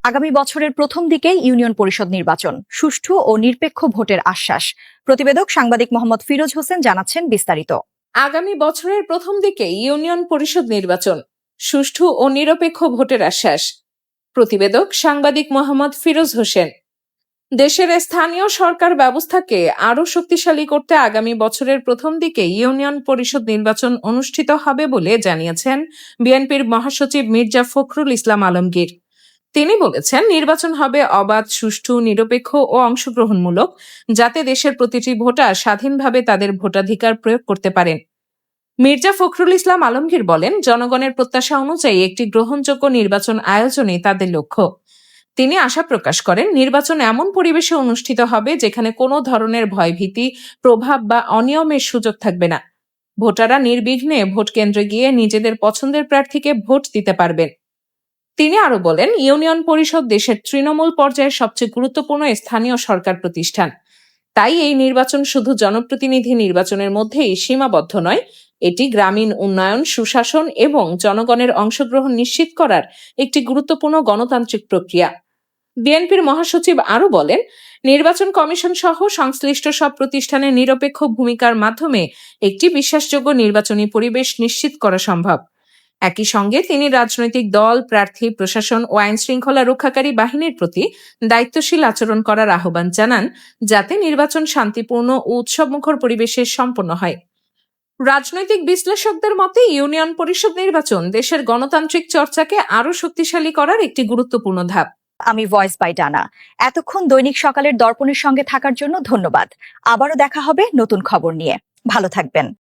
আগামী বছরের প্রথম দিকেই ইউনিয়ন পরিষদ নির্বাচন, সুষ্ঠু ও নিরপেক্ষ ভোটের আশ্বাস। প্রতিবেদক সাংবাদিক মোহাম্মদ ফিরোজ হোসেন জানাচ্ছেন বিস্তারিত। আগামী বছরের প্রথম দিকে ইউনিয়ন পরিষদ নির্বাচন, সুষ্ঠু ও নিরপেক্ষ ভোটের আশ্বাস। প্রতিবেদক সাংবাদিক মোহাম্মদ ফিরোজ হোসেন। দেশের স্থানীয় সরকার ব্যবস্থাকে আরও শক্তিশালী করতে আগামী বছরের প্রথম দিকে ইউনিয়ন পরিষদ নির্বাচন অনুষ্ঠিত হবে বলে জানিয়েছেন বিএনপির মহাসচিব মির্জা ফখরুল ইসলাম আলমগীর। তিনি বলেছেন, নির্বাচন হবে অবাধ, সুষ্ঠু, নিরপেক্ষ ও অংশগ্রহণমূলক, যাতে দেশের প্রতিটি ভোটার স্বাধীনভাবে তাদের ভোটাধিকার প্রয়োগ করতে পারেন। মির্জা ফখরুল ইসলাম আলমগীর বলেন, জনগণের প্রত্যাশা অনুযায়ী একটি গ্রহণযোগ্য নির্বাচন আয়োজনই তাদের লক্ষ্য। তিনি আশা প্রকাশ করেন, নির্বাচন এমন পরিবেশে অনুষ্ঠিত হবে যেখানে কোনো ধরনের ভয়ভীতি, প্রভাব বা অনিয়মের সুযোগ থাকবে না। ভোটাররা নির্বিঘ্নে ভোট কেন্দ্রে গিয়ে নিজেদের পছন্দের প্রার্থীকে ভোট দিতে পারবেন। তিনি আরো বলেন, ইউনিয়ন পরিষদ দেশের তৃণমূল পর্যায়ের সবচেয়ে গুরুত্বপূর্ণ স্থানীয় সরকার প্রতিষ্ঠান। তাই এই নির্বাচন শুধু জনপ্রতিনিধি নির্বাচনের মধ্যেই সীমাবদ্ধ নয়, এটি গ্রামীণ উন্নয়ন, সুশাসন এবং জনগণের অংশগ্রহণ নিশ্চিত করার একটি গুরুত্বপূর্ণ গণতান্ত্রিক প্রক্রিয়া। বিএনপির মহাসচিব আরো বলেন, নির্বাচন কমিশন সহ সংশ্লিষ্ট সব প্রতিষ্ঠানের নিরপেক্ষ ভূমিকার মাধ্যমে একটি বিশ্বাসযোগ্য নির্বাচনী পরিবেশ নিশ্চিত করা সম্ভব। একই সঙ্গে তিনি রাজনৈতিক দল, প্রার্থী, প্রশাসন ও আইন শৃঙ্খলা রক্ষাকারী বাহিনীর প্রতি দায়িত্বশীল আচরণ করার আহ্বান জানান, যাতে নির্বাচন শান্তিপূর্ণ ও উৎসবমুখর পরিবেশে সম্পন্ন হয়। রাজনৈতিক বিশ্লেষকদের মতে, ইউনিয়ন পরিষদ নির্বাচন দেশের গণতান্ত্রিক চর্চাকে আরও শক্তিশালী করার একটি গুরুত্বপূর্ণ ধাপ। আমি ভয়েস বাই ডানা। এতক্ষণ দৈনিক সকালের দর্পণের সঙ্গে থাকার জন্য ধন্যবাদ। আবারও দেখা হবে নতুন খবর নিয়ে। ভালো থাকবেন।